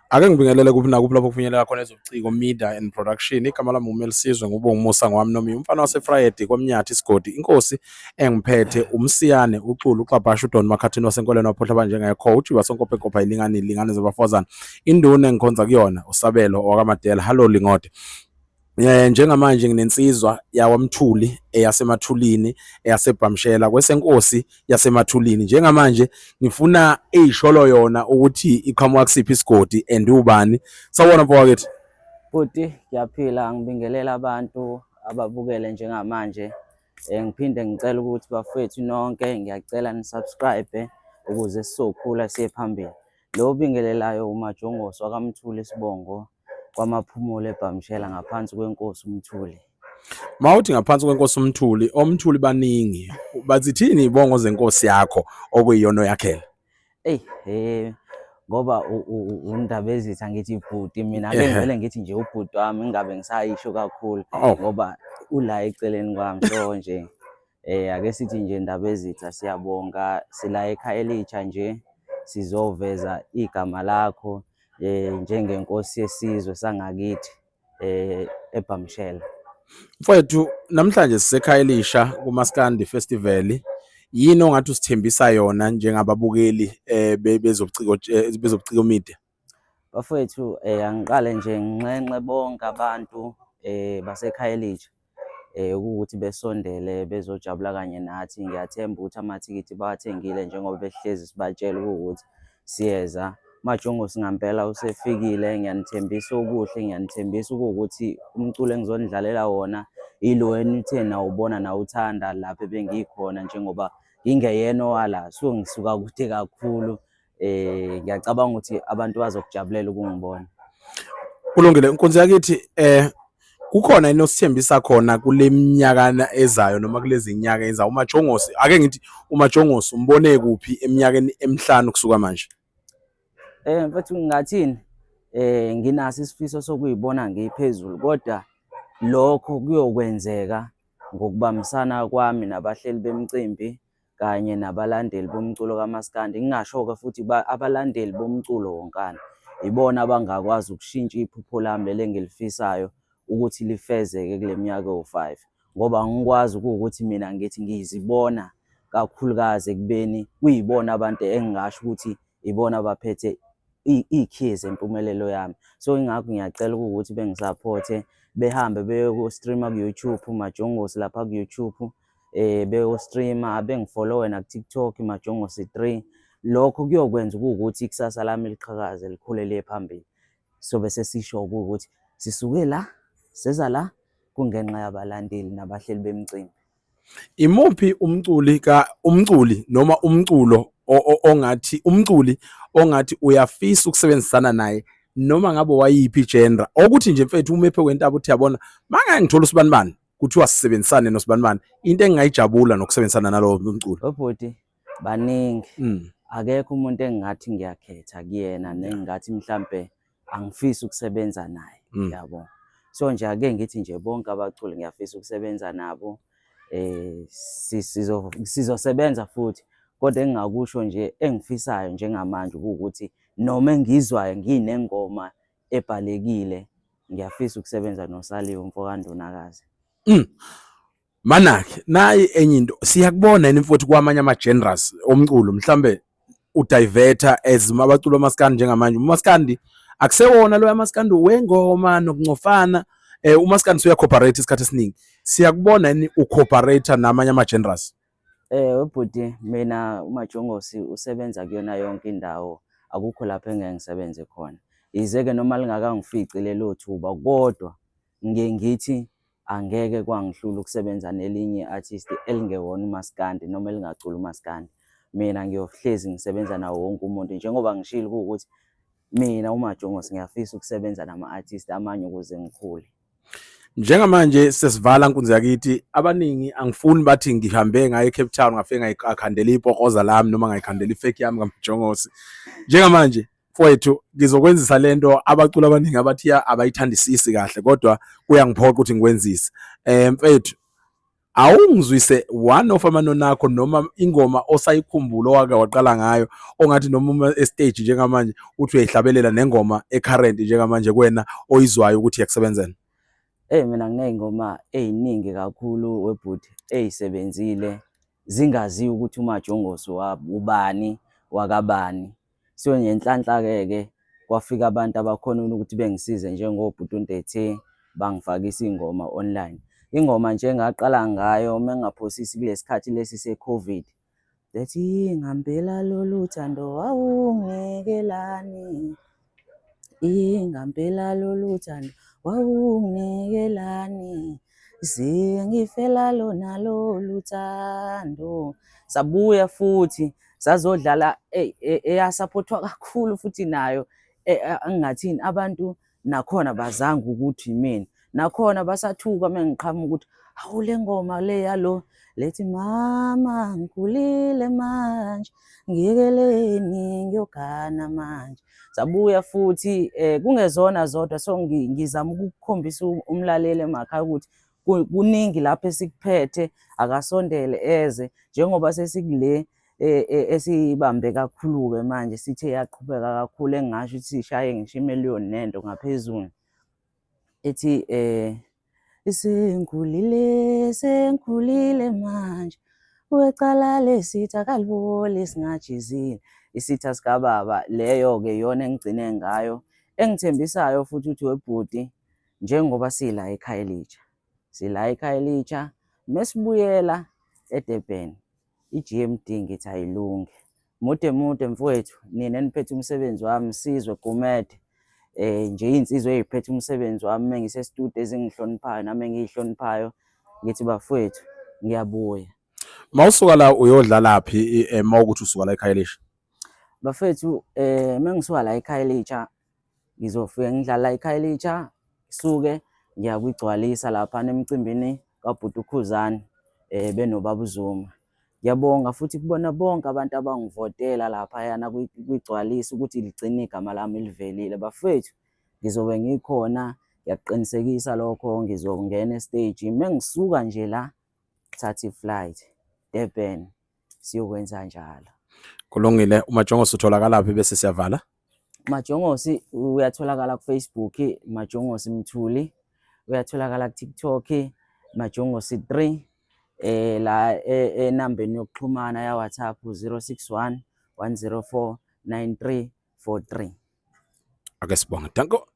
Ake ngibingelele kuphi nakuphi lapho kufinyelela khona ezobuciko media and production. Igama lami uMelisizwe ngubongimusa ngwami nomi umfana waseFriday komnyathi isigodi. Inkosi engiphethe umsiyane uCulu uXabasha uDon Makhathini wasenkolweni waphohla njenge coach wasonkope nkopha ilingane zabafazana. Induna engikhonza kuyona uSabelo wakaMadela. Hello Lingode. Njengamanje nginensizwa yawaMthuli eyasemathulini eyasebhamshela kwesenkosi yasemathulini. Njengamanje ngifuna eyisholo yona ukuthi iqhamuka kusiphi isigodi and ubani. Sawona mfowethu. Futhi ngiyaphila ngibingelela abantu ababukele njengamanje. Ngiphinde ngicela ukuthi bafethu nonke ngiyacela nisubscribe ukuze sizokhula siye phambili. Lo bingelelayo uMajongosi wakaMthuli Sibongo kwamaphumulo eBhamshela ngaphansi kwenkosi uMthuli. Mawuthi ngaphansi kwenkosi uMthuli, oMthuli baningi. Bazithini izibongo zenkosi yakho okuyiyona yakhela? Ngoba undaba ezitha ngithi ibhuti mina ake ngivele ngithi nje ubhuti wami ingabe ngisayisho kakhulu ngoba ula eceleni kwami so nje ake sithi nje indaba ezitha siyabonga sila ekhaya elicha nje sizoveza igama lakho njengenkosi yesizwe sangakithi eBhamshela. Mfowethu namhlanje sisekhaya elisha kuMaskandi Festival. Yini ongathi usithembisa yona njengababukeli bezobuciko media? Bafethu angiqale nje nginxenxe bonke abantu basekhaya elisha ukuthi besondele bezojabula kanye nathi. Ngiyathemba ukuthi amathikithi bawathengile njengoba behlezi sibatshela ukuthi siyeza. Majongosi ngempela usefikile, ngiyanithembisa okuhle, ngiyanithembisa ukuthi umculo engizonidlalela wona ilo wena uthe nawubona nawuthanda lapha ebengikhona njengoba ngingeyena owala so ngisuka kude kakhulu. Ngiyacabanga ukuthi abantu bazokujabulela ukungibona. Kulungile inkonzo yakithi kukhona inosithembisa khona kule minyaka ezayo noma kulezi nyanga ezayo uMajongosi ake ngithi uMajongosi umbone kuphi eminyakeni emihlanu kusuka manje? Mfethu ngingathini nginaso isifiso sokuyibona ngiphezulu kodwa lokho kuyokwenzeka ngokubambisana kwami nabahleli bemicimbi kanye nabalandeli bomculo kaMaskandi. Ngingasho-ke futhi abalandeli bomculo wonkana ibona abangakwazi ukushintsha iphupho lami leli engilifisayo ukuthi lifezeke kule minyaka ewu5 ngoba ngikwazi ukuthi mina ngithi ngizibona kakhulukazi ekubeni kuyibona abantu engingasho ukuthi ibona abaphethe ikhizi empumelelo yami. So ingakho ngiyacela ukuthi bengisupporte behambe beyostreama ku-YouTube Majongosi lapha ku-YouTube beyostreama bengifollowe na ku-TikTok Majongosi 3. Lokho kuyokwenza ukuthi ikusasa lami liqhakaze likhule liye phambili. So bese sisho ukuthi sisuke la seza la kungenxa yabalandeli nabahleli bemicimbi. Imuphi umculi noma umculo ongathi uyafisa ukusebenzisana naye noma ngabe wayiphi genre ukuthi nje mfethu umephe kwentaba uthi yabona manga ngithola usibanibani kuthiwa sisebenzisane nosibanibani into engingayijabula nokusebenzisana nalowo umculo? Obhuti baningi. Akekho umuntu engingathi ngiyakhetha kuyena nengingathi mhlambe angifisi ukusebenza naye yabo. So nje ake ngithi nje bonke abaculi ngiyafisa ukusebenza nabo. Sizosebenza futhi kodwa engingakusho nje engifisayo njengamanje ukuthi noma engizwayo nginengoma ebhalekile ngiyafisa ukusebenza noSaliwe Mfokandunakazi. Manake nayi enye into siyakubona yini mfowethu kwamanye ama-genres omculo mhlambe udiverter as abaculi bamaskandi njengamanje. uMaskandi akusewona lo yamaskandi wengoma nokuncofana. uMaskandi uya-cooperate isikhathi esiningi. Siyakubona yini ucooperate namanye ama-genres? Webhuti mina uMajongosi usebenza kuyona yonke indawo, akukho lapho engeke ngisebenze khona. Izeke noma lingakangifici lelo thuba kodwa ngithi angeke kwangihlula ukusebenza nelinye artist elingewona uMaskandi noma elingacula uMaskandi. Mina ngiyohlezi ngisebenza nawo wonke umuntu njengoba ngishilo ukuthi mina uMajongosi ngiyafisa ukusebenza nama-artist amanye ukuze ngikhule. Njengamanje sesivala nkunzi yakithi abaningi angifuni bathi ngihambe ngaye eCape Town ngafike ngayikhandela ipokoza lami noma ngayikhandela ifake yami kaMajongosi. Njengamanje mfowethu ngizokwenzisa lento abaculi abaningi abathi abayithandisisi kahle kodwa kuyangiphoqa ukuthi ngikwenzise. Mfethu awungizwise one of amanonakho noma ingoma osayikhumbula owake waqala ngayo ongathi noma estage njengamanje uthi uyayihlabelela nengoma ecurrent njengamanje kuwena oyizwayo ukuthi iyakusebenzela. Mina nginey'ngoma ey'ningi kakhulu webhuti ey'sebenzile zingaziwa ukuthi uMajongosi ubani wakabani. So ngenhlanhla-ke kwafika abantu abakhona ukuthi bengisize njengobhuti uNtethe bangifakisa iy'ngoma online. Ingoma nje engaqala ngayo mengaphosisi kulesi sikhathi lesi se-COVID, ethi ngempela lolu thando wawungikelani, ngempela lolu thando wawungikelani, sengifela lona lolu thando. Sabuya futhi sazodlala eyasaphothwa kakhulu futhi nayo engathini abantu nakhona bazanga ukuthi mina, nakhona basathuka mengiqhamuka ukuthi hawu le ngoma le yalo lethi mama ngikhulile manje ngiyekeleni ngiyogana manje. Sabuya futhi kungezona zodwa, so ngizama ukukhombisa umlaleli emakhaya ukuthi kuningi lapho esikuphethe, akasondele eze njengoba sesikule esibambe kakhulu-ke manje sithe yaqhubeka kakhulu engingasho ukuthi sishaye ngisho 1,000,000 nento ngaphezulu. Ethi sengikhulile manje wecala lesitha kaliboli singajizile. Isitha sikababa leyo-ke iyona engigcine ngayo engithembisayo futhi ukuthi webhuti njengoba sila ekhaya elitsha mesibuyela eDurban i-GMD ngithi ayilungi. Mude mfowethu nina eniphethe umsebenzi wami Sizwe Gumede nje iy'nsizwa ey'phethe umsebenzi wami mengisestudio ezingihloniphayo nami engiyihloniphayo ngithi bafowethu ngiyabuya. Mawusuka la uyodlalaphi mawukuthi usuka la ekhaya elisha? Bafethu mengisuka la ekhaya elitsha ngizofika ngidlala ekhaya elitsha suke ngiya kwigcwalisa lapha emcimbini kabhuti uKhuzani benobaba uZuma. Ngiyabonga futhi kubona bonke abantu abangivotela lapha yana kwigcwalisa ukuthi ligcine igama lami livelile. Bafethu ngizobe ngikhona, ngiyaqinisekisa lokho, ngizongena estage mengisuka nje la thatha iflight Durban siyokwenza njalo. Kulungile. uMajongosi utholakala bese siyavala? uMajongosi uyatholakala kuFacebook Majongosi Mthuli, uyatholakala kuTikTok Majongosi 3, la enambeni yokuxhumana ya WhatsApp 061 104 9343. Ake sibonge. Danko.